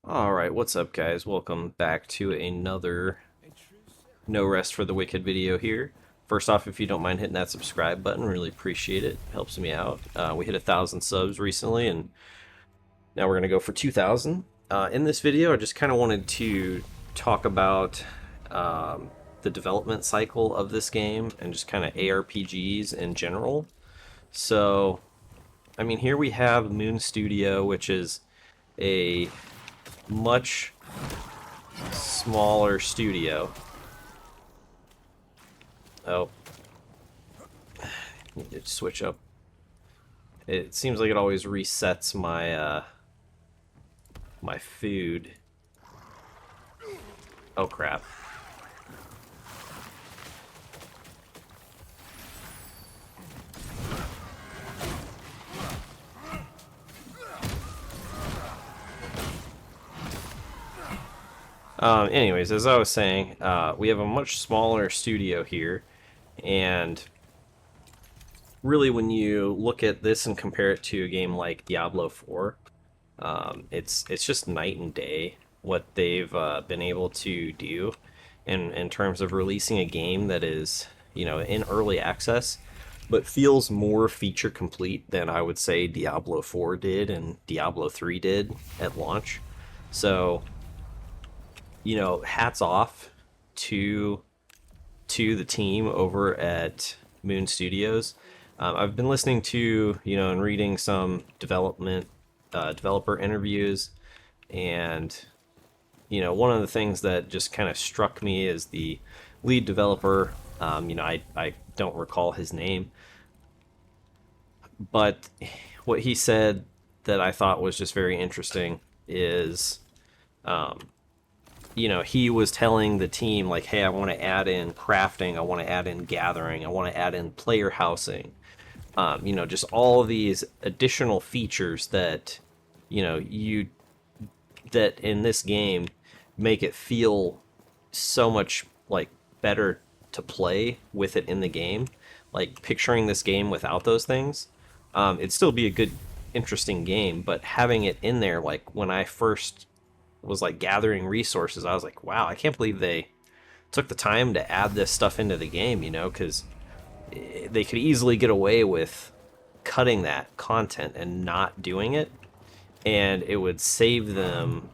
Alright, what's up guys? Welcome back to another No Rest for the Wicked video here. First off, if you don't mind hitting that subscribe button, really appreciate it. Helps me out. We hit 1,000 subs recently, and now we're going to go for 2,000. In this video, I just kind of wanted to talk about the development cycle of this game and just kind of ARPGs in general. So, I mean, here we have Moon Studio, which is a much smaller studio. Oh, need to switch up. It seems like it always resets my my food. Oh crap. Anyways, as I was saying, we have a much smaller studio here, and really when you look at this and compare it to a game like Diablo 4, it's just night and day what they've been able to do in terms of releasing a game that is, you know, in early access, but feels more feature complete than I would say Diablo 4 did and Diablo 3 did at launch. So, you know, hats off to the team over at Moon Studios. I've been listening to, you know, and reading some developer interviews, and you know, one of the things that just kind of struck me is the lead developer. You know, I don't recall his name, but what he said that I thought was just very interesting is, you know, he was telling the team, like, hey, I want to add in crafting, I want to add in gathering, I want to add in player housing. You know, just all of these additional features that, you know, that in this game make it feel so much like better to play with it in the game. Like picturing this game without those things, it'd still be a good, interesting game, but having it in there, like when I first was like gathering resources, I was like, wow, I can't believe they took the time to add this stuff into the game, you know, because they could easily get away with cutting that content and not doing it, and it would save them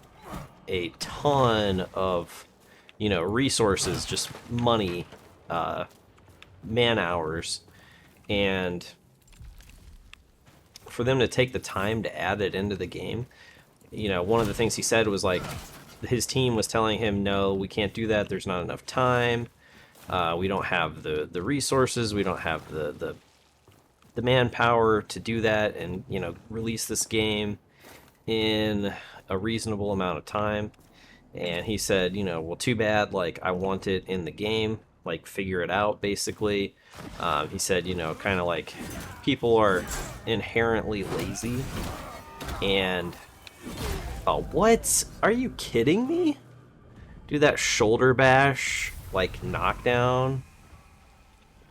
a ton of, you know, resources, just money, man hours, and for them to take the time to add it into the game. You know, one of the things he said was like his team was telling him, no, we can't do that, there's not enough time, we don't have the resources, we don't have the manpower to do that and, you know, release this game in a reasonable amount of time. And he said, you know, well, too bad, like, I want it in the game, like, figure it out, basically. He said, you know, kind of like people are inherently lazy, and oh, what? Are you kidding me? Dude, that shoulder bash, like, knockdown,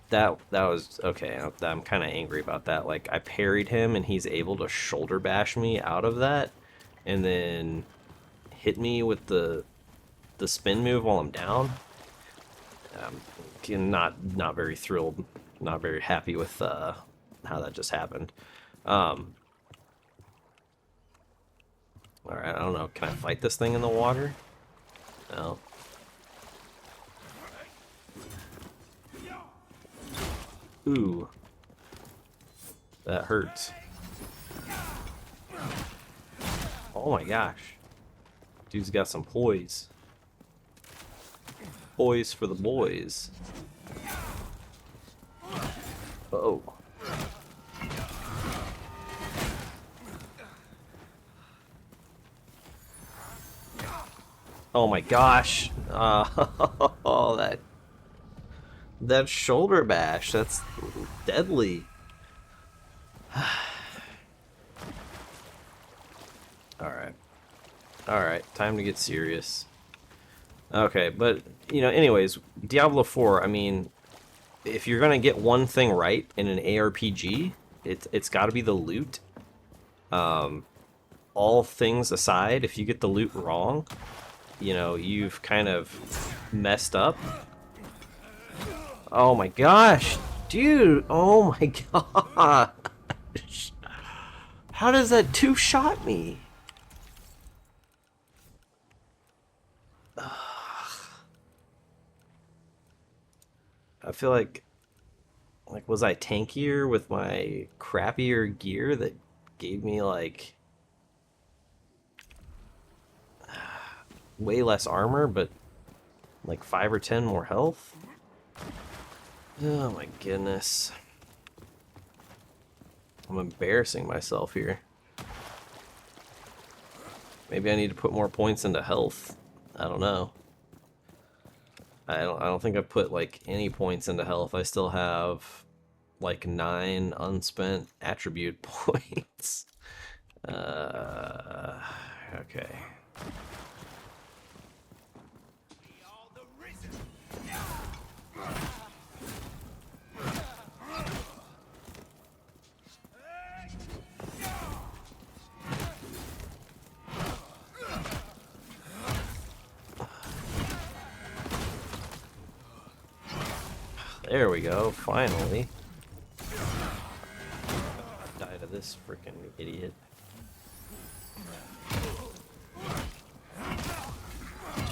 that was okay. I'm kind of angry about that. Like, I parried him and he's able to shoulder bash me out of that, and then hit me with the spin move while I'm down. Not very thrilled, not very happy with how that just happened. All right, I don't know. Can I fight this thing in the water? No. Ooh. That hurts. Oh my gosh. Dude's got some poise. Poise for the boys. Oh. Oh my gosh. Oh, that shoulder bash, that's deadly. Alright. Alright, time to get serious. Okay, but, you know, anyways, Diablo 4, I mean, if you're gonna get one thing right in an ARPG, it's gotta be the loot. all things aside, if you get the loot wrong, you know, you've kind of messed up. Oh my gosh, dude! Oh my gosh! How does that two-shot me? I feel like was I tankier with my crappier gear that gave me like way less armor, but like 5 or 10 more health? Oh my goodness. I'm embarrassing myself here. Maybe I need to put more points into health. I don't know. I don't think I've put like any points into health. I still have like 9 unspent attribute points. Okay. There we go, finally. Die to this freaking idiot.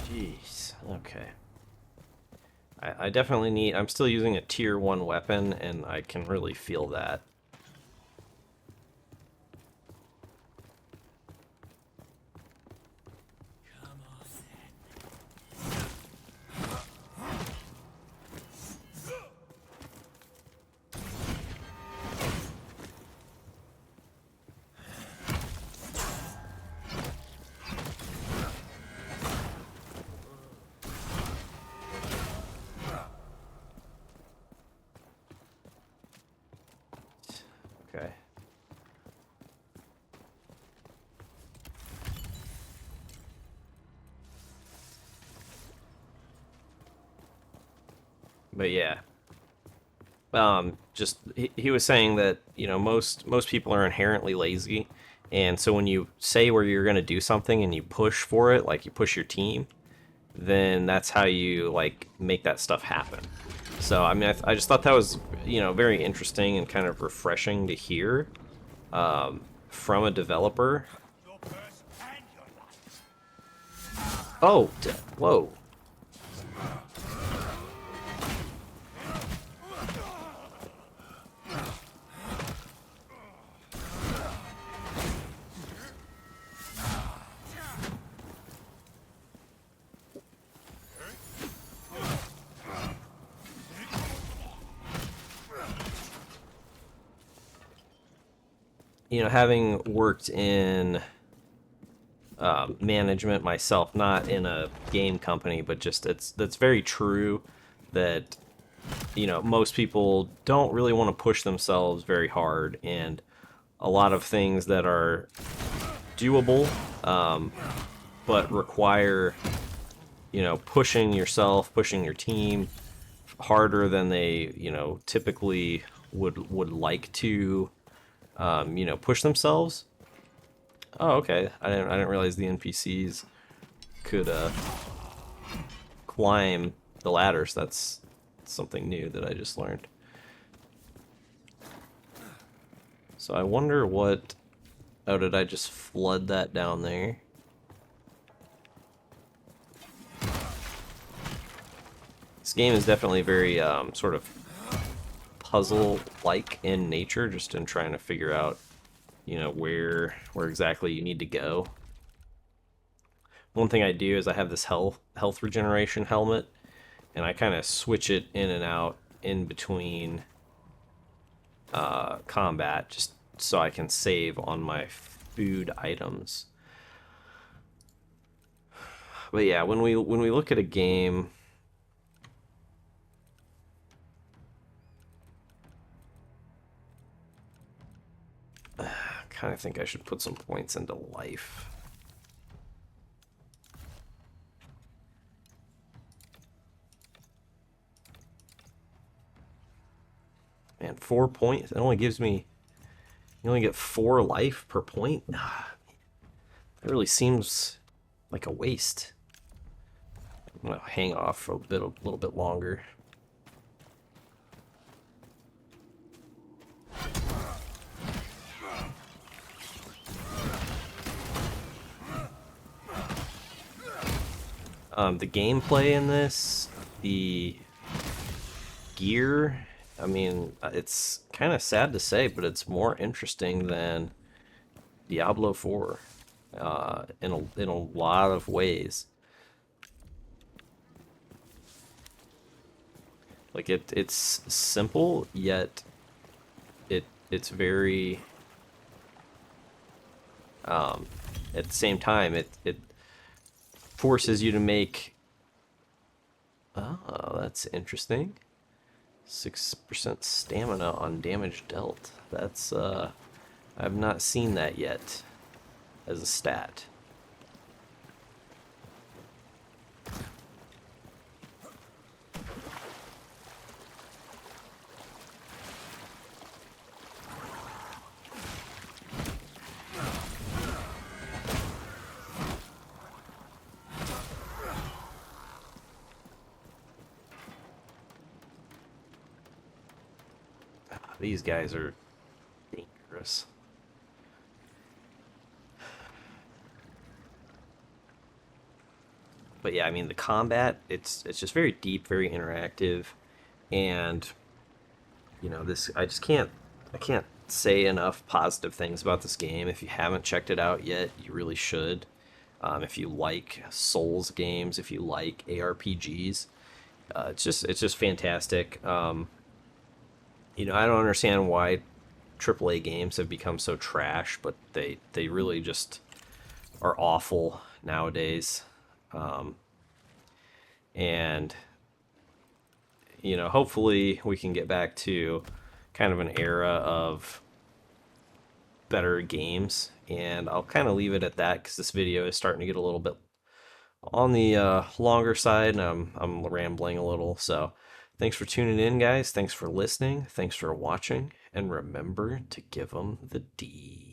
Jeez, okay. I definitely need... I'm still using a tier 1 weapon, and I can really feel that. Okay. But yeah. Just he was saying that, you know, most people are inherently lazy, and so when you say where you're going to do something and you push for it, like you push your team, then that's how you like make that stuff happen. So I mean, I just thought that was, you know, very interesting and kind of refreshing to hear from a developer. Oh, whoa. You know, having worked in management myself, not in a game company, but just that's very true that, you know, most people don't really want to push themselves very hard, and a lot of things that are doable but require, you know, pushing yourself, pushing your team harder than they, you know, typically would like to, you know, push themselves. Oh, okay. I didn't realize the NPCs could climb the ladders. That's something new that I just learned. So I wonder what... Oh, did I just flood that down there? This game is definitely very sort of puzzle-like in nature, just in trying to figure out, you know, where exactly you need to go. One thing I do is I have this health regeneration helmet, and I kind of switch it in and out in between combat, just so I can save on my food items. But yeah, when we look at a game, I kind of think I should put some points into life. Man, 4 points. It only gives me... You only get 4 life per point? It really seems like a waste. I'm gonna hang off for a little bit longer. The gameplay in this, the gear, I mean, it's kind of sad to say, but it's more interesting than Diablo 4 in a lot of ways. Like it's simple, yet it's very um, at the same time it forces you to make. Oh, that's interesting. 6% stamina on damage dealt. That's I've not seen that yet as a stat. These guys are dangerous. But yeah, I mean the combat, it's just very deep, very interactive, and this I can't say enough positive things about this game. If you haven't checked it out yet, you really should. If you like Souls games, if you like ARPGs, it's just fantastic. I don't understand why AAA games have become so trash, but they really just are awful nowadays. Um, and hopefully we can get back to kind of an era of better games. And I'll kind of leave it at that because this video is starting to get a little bit on the longer side, and I'm rambling a little. So thanks for tuning in, guys. Thanks for listening. Thanks for watching. And remember to give them the D.